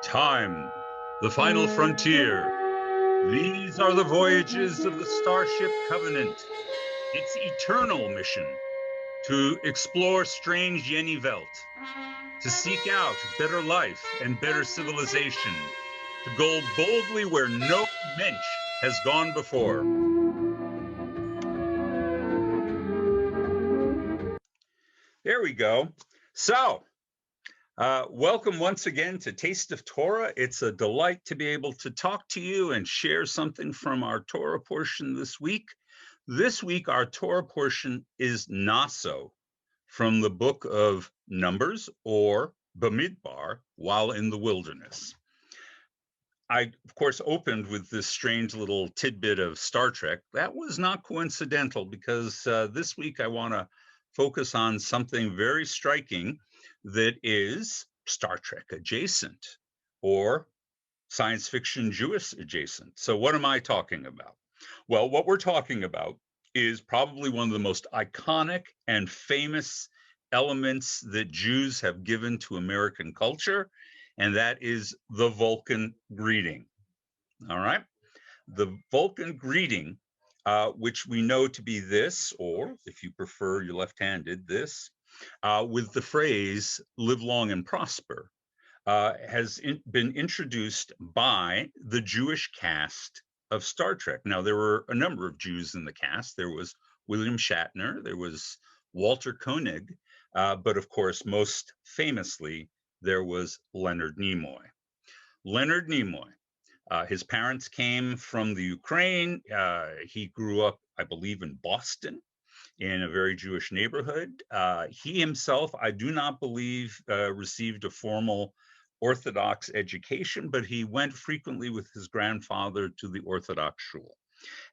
Time, the final frontier. These are the voyages of the Starship Covenant. Its eternal mission to explore strange Yeni Welt, to seek out better life and better civilization, to go boldly where no mensch has gone before. There we go. So, welcome once again to Taste of Torah. It's a delight to be able to talk to you and share something from our Torah portion this week. This week, our Torah portion is Naso from the book of Numbers, or Bamidbar, while in the wilderness. I, of course, opened with this strange little tidbit of Star Trek. That was not coincidental, because this week I want to focus on something very striking that is Star Trek adjacent or science fiction Jewish adjacent. So what am I talking about? Well, what we're talking about is probably one of the most iconic and famous elements that Jews have given to American culture, and that is the Vulcan greeting. All right? The Vulcan greeting, which we know to be this, or if you prefer, you're left-handed, this, with the phrase, live long and prosper, has been introduced by the Jewish cast of Star Trek. Now, there were a number of Jews in the cast. There was William Shatner, there was Walter Koenig, but of course, most famously, there was Leonard Nimoy. Leonard Nimoy, his parents came from the Ukraine. He grew up, I believe, in Boston, in a very Jewish neighborhood. He himself, I do not believe, received a formal Orthodox education, but he went frequently with his grandfather to the Orthodox shul.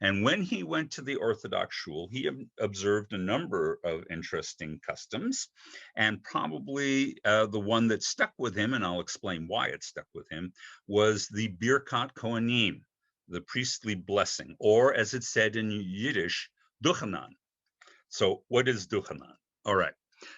And when he went to the Orthodox shul, he observed a number of interesting customs, and probably the one that stuck with him, and I'll explain why it stuck with him, was the Birkat Kohanim, the priestly blessing, or as it's said in Yiddish, Duchanan. So what is Duchanan? All right.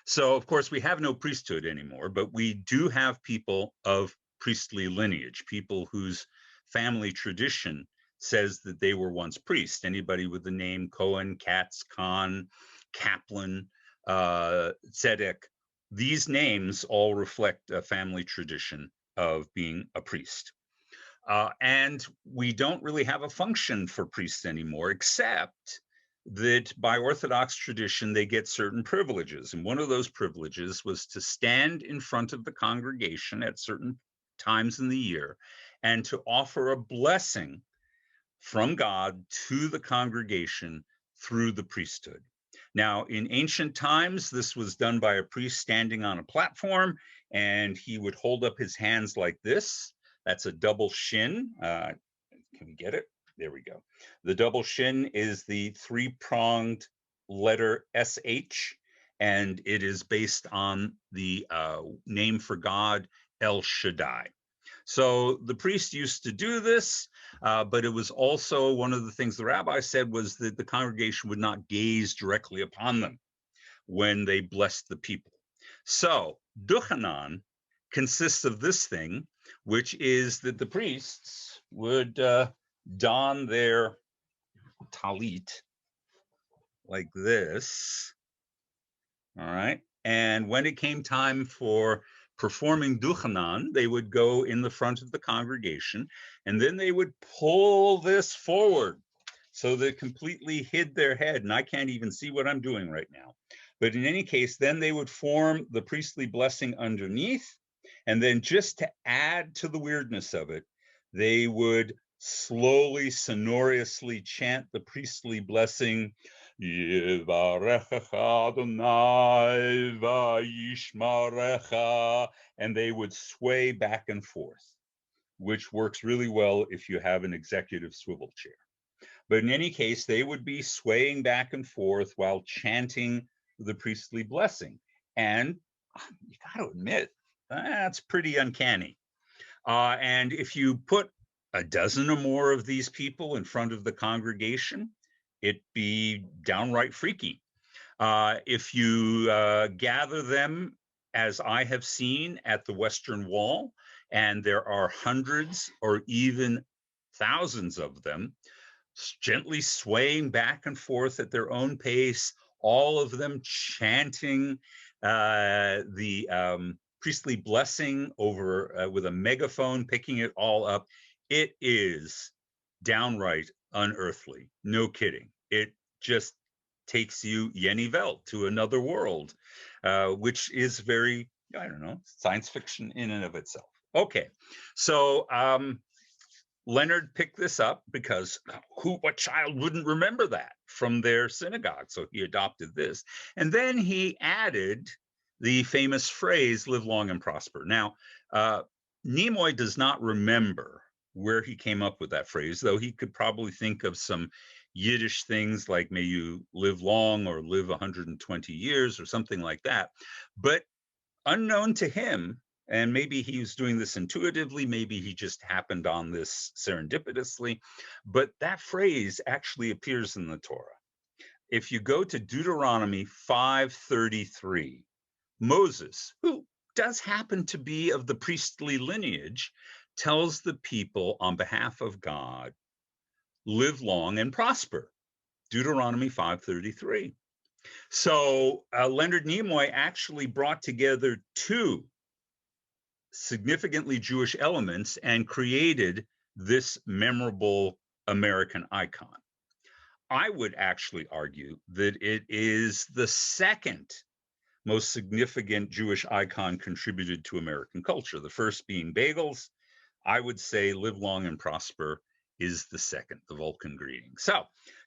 So, of course, we have no priesthood anymore, but we do have people of priestly lineage, people whose family tradition says that they were once priests. Anybody with the name Cohen, Katz, Khan, Kaplan, Tzedek, these names all reflect a family tradition of being a priest. And we don't really have a function for priests anymore, except that by Orthodox tradition, they get certain privileges. And one of those privileges was to stand in front of the congregation at certain times in the year and to offer a blessing from God to the congregation through the priesthood. Now, in ancient times, this was done by a priest standing on a platform, and he would hold up his hands like this. That's a double shin. Can we get it? There we go. The double shin is the three-pronged letter SH, and it is based on the name for God, El Shaddai. So the priest used to do this, but it was also one of the things the rabbi said was that the congregation would not gaze directly upon them when they blessed the people. So Duchanan consists of this thing, which is that the priests would don their talit like this, all right? And when it came time for performing Duchanan, they would go in the front of the congregation, and then they would pull this forward so that it completely hid their head. And I can't even see what I'm doing right now. But in any case, then they would form the priestly blessing underneath. And then just to add to the weirdness of it, they would slowly, sonorously chant the priestly blessing, Yivarechecha Adonai vayishmarecha, and they would sway back and forth, which works really well if you have an executive swivel chair. But in any case, they would be swaying back and forth while chanting the priestly blessing. And you got to admit, that's pretty uncanny. And if you put a dozen or more of these people in front of the congregation, it'd be downright freaky. If you gather them, as I have seen at the Western Wall, and there are hundreds or even thousands of them, gently swaying back and forth at their own pace, all of them chanting the priestly blessing over with a megaphone, picking it all up. It is downright unearthly. No kidding. It just takes you Yeni Welt to another world, which is very, I don't know, science fiction in and of itself. Okay, so Leonard picked this up because what child wouldn't remember that from their synagogue? So he adopted this. And then he added the famous phrase, live long and prosper. Now, Nimoy does not remember where he came up with that phrase, though he could probably think of some Yiddish things like may you live long or live 120 years or something like that. But unknown to him, and maybe he was doing this intuitively, maybe he just happened on this serendipitously, but that phrase actually appears in the Torah. If you go to Deuteronomy 5:33, Moses, who does happen to be of the priestly lineage, tells the people on behalf of God, live long and prosper. Deuteronomy 5:33. So Leonard Nimoy actually brought together two significantly Jewish elements and created this memorable American icon. I would actually argue that it is the second most significant Jewish icon contributed to American culture, the first being bagels. I would say live long and prosper is the second, the Vulcan greeting. So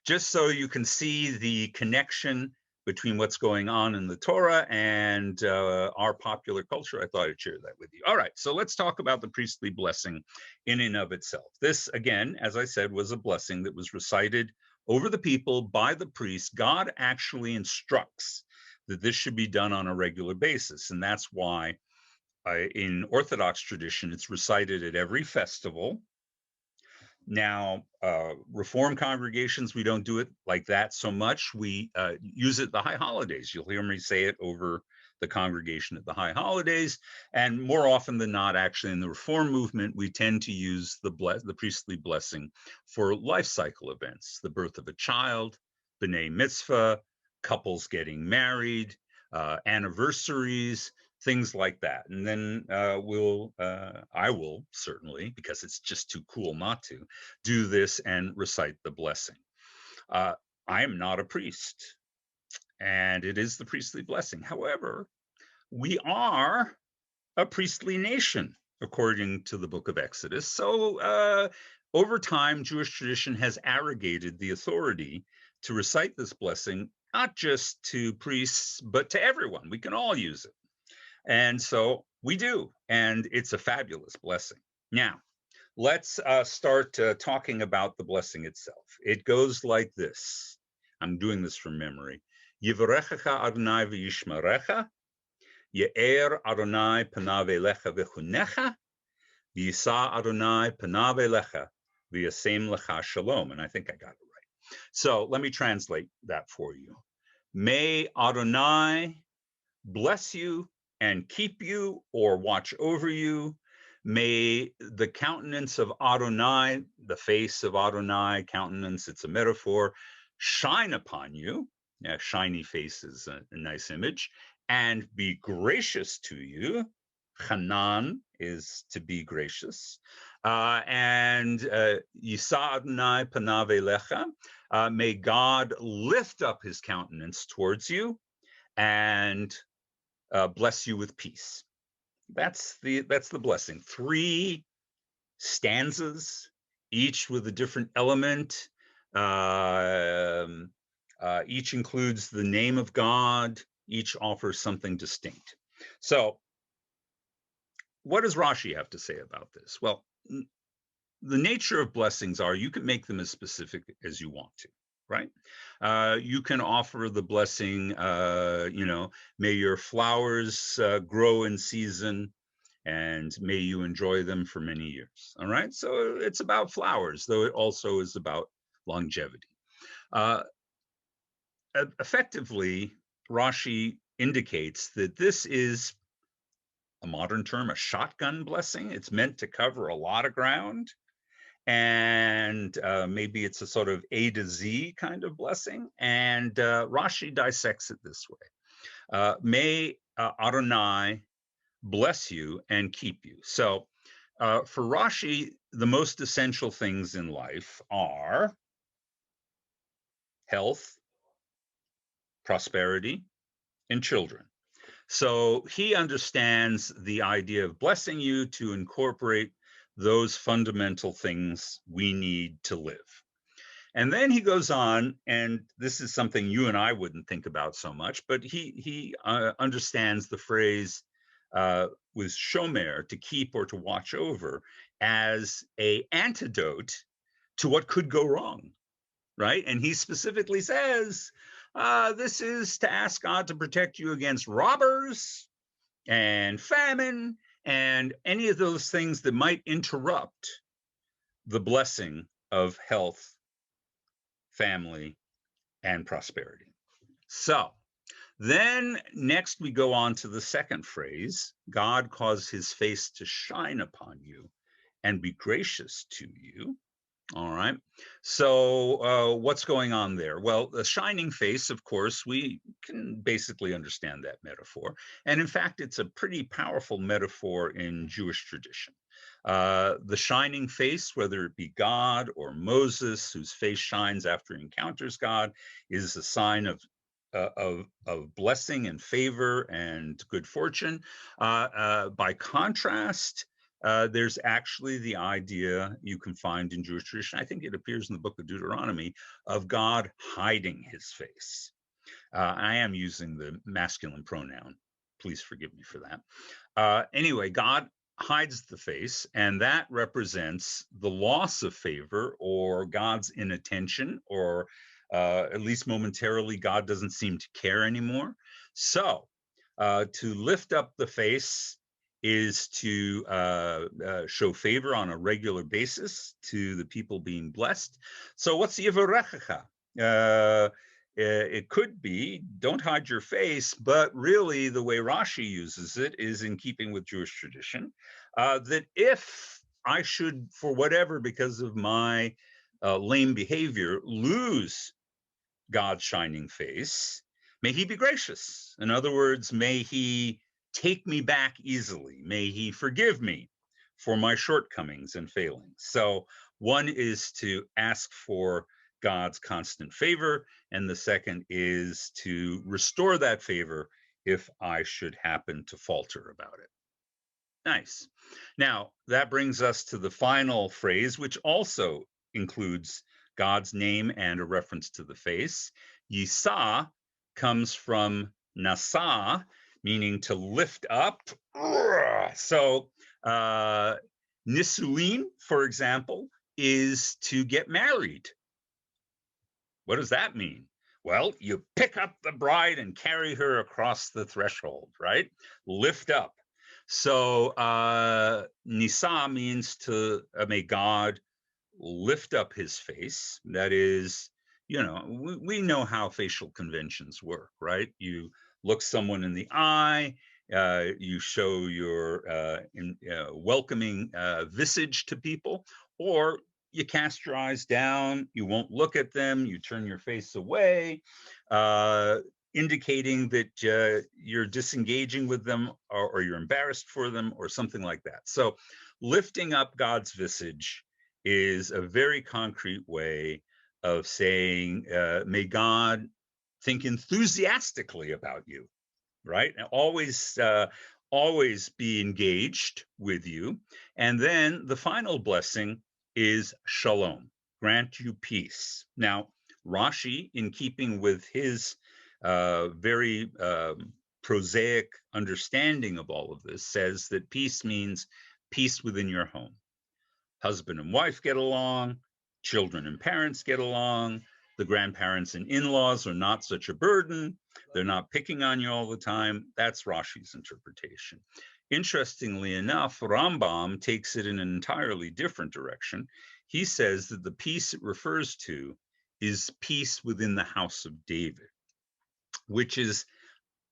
just so you can see the connection between what's going on in the Torah and our popular culture, I thought I'd share that with you. All right, so let's talk about the priestly blessing in and of itself. This, again, as I said, was a blessing that was recited over the people by the priest. God actually instructs that this should be done on a regular basis, and that's why in Orthodox tradition, it's recited at every festival. Now, Reform congregations, we don't do it like that so much. We use it the high holidays. You'll hear me say it over the congregation at the high holidays. And more often than not, actually, in the Reform movement, we tend to use the priestly blessing for life cycle events, the birth of a child, B'nai Mitzvah, couples getting married, anniversaries, things like that. And then I will certainly, because it's just too cool not to, do this and recite the blessing. I am not a priest, and it is the priestly blessing. However, we are a priestly nation, according to the book of Exodus. So over time, Jewish tradition has arrogated the authority to recite this blessing, not just to priests, but to everyone. We can all use it. And so we do, and it's a fabulous blessing. Now, let's start talking about the blessing itself. It goes like this. I'm doing this from memory. Yivarechecha Adonai v'yishmerecha, Ye'er Adonai panav elecha v'chunecha, v'yisa Adonai panav elecha v'yasem lecha shalom. And I think I got it right. So let me translate that for you. May Adonai bless you and keep you or watch over you. May the countenance of Adonai, the face of Adonai, countenance, it's a metaphor, shine upon you. Yeah, shiny face is a nice image. And be gracious to you. Hanan is to be gracious. And Yisa Adonai panav elecha. May God lift up his countenance towards you and bless you with peace. That's the blessing. 3 stanzas, each with a different element. Each includes the name of God. Each offers something distinct. So, what does Rashi have to say about this? Well, the nature of blessings are you can make them as specific as you want to. Right? You can offer the blessing, may your flowers grow in season and may you enjoy them for many years. All right. So it's about flowers, though it also is about longevity. Effectively, Rashi indicates that this is a modern term, a shotgun blessing. It's meant to cover a lot of ground. And maybe it's a sort of A to Z kind of blessing. And Rashi dissects it this way. May Adonai bless you and keep you. So for Rashi, the most essential things in life are health, prosperity, and children. So he understands the idea of blessing you to incorporate those fundamental things we need to live. And then he goes on, and this is something you and I wouldn't think about so much, but he understands the phrase with shomer, to keep or to watch over, as an antidote to what could go wrong, right? And he specifically says, this is to ask God to protect you against robbers and famine and any of those things that might interrupt the blessing of health, family, and prosperity. So then next we go on to the second phrase, God cause his face to shine upon you and be gracious to you. All right. So what's going on there? Well, the shining face, of course, we can basically understand that metaphor. And in fact, it's a pretty powerful metaphor in Jewish tradition. The shining face, whether it be God or Moses, whose face shines after he encounters God, is a sign of blessing and favor and good fortune. By contrast, there's actually the idea you can find in Jewish tradition, I think it appears in the book of Deuteronomy, of God hiding his face. I am using the masculine pronoun. Please forgive me for that. Anyway, God hides the face, and that represents the loss of favor or God's inattention, or at least momentarily, God doesn't seem to care anymore. So to lift up the face is to show favor on a regular basis to the people being blessed. So what's Yivarechecha? It could be, don't hide your face, but really the way Rashi uses it is in keeping with Jewish tradition, that if I should, for whatever, because of my lame behavior, lose God's shining face, may he be gracious. In other words, may he take me back easily. May he forgive me for my shortcomings and failings. So one is to ask for God's constant favor, and the second is to restore that favor if I should happen to falter about it. Nice. Now, that brings us to the final phrase, which also includes God's name and a reference to the face. Yisa comes from Nasa, meaning to lift up. So Nisuin, for example, is to get married. What does that mean? Well, you pick up the bride and carry her across the threshold, right? Lift up. So Nisa means to may God lift up his face. That is, you know, we know how facial conventions work, right? You look someone in the eye, you show your welcoming visage to people, or you cast your eyes down, you won't look at them, you turn your face away, indicating that you're disengaging with them, or you're embarrassed for them, or something like that. So lifting up God's visage is a very concrete way of saying, may God think enthusiastically about you, right? And always be engaged with you. And then the final blessing is shalom, grant you peace. Now, Rashi, in keeping with his very prosaic understanding of all of this, says that peace means peace within your home. Husband and wife get along, children and parents get along, the grandparents and in-laws are not such a burden, they're not picking on you all the time. That's Rashi's interpretation. Interestingly enough, Rambam takes it in an entirely different direction. He says that the peace it refers to is peace within the house of David, which is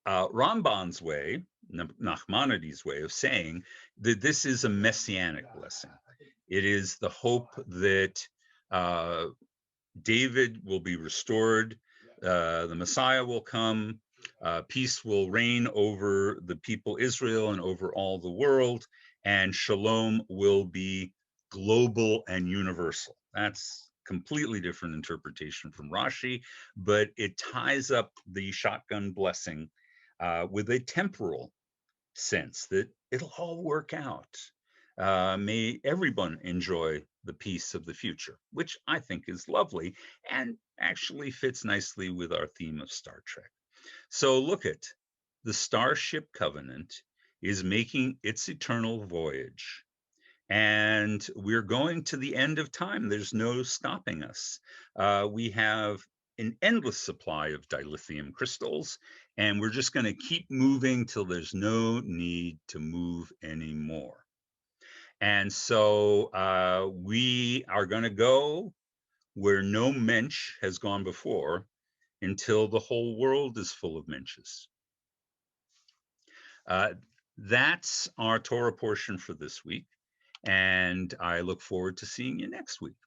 Rambam's way, Nachmanides' way of saying that this is a messianic blessing. It is the hope that David will be restored, the Messiah will come, peace will reign over the people Israel and over all the world, and shalom will be global and universal. That's completely different interpretation from Rashi, but it ties up the shotgun blessing with a temporal sense that it'll all work out. May everyone enjoy the peace of the future, which I think is lovely and actually fits nicely with our theme of Star Trek. So look at the Starship Covenant is making its eternal voyage. And we're going to the end of time. There's no stopping us. We have an endless supply of dilithium crystals, and we're just going to keep moving till there's no need to move anymore. And so we are going to go where no mensch has gone before until the whole world is full of mensches. That's our Torah portion for this week. And I look forward to seeing you next week.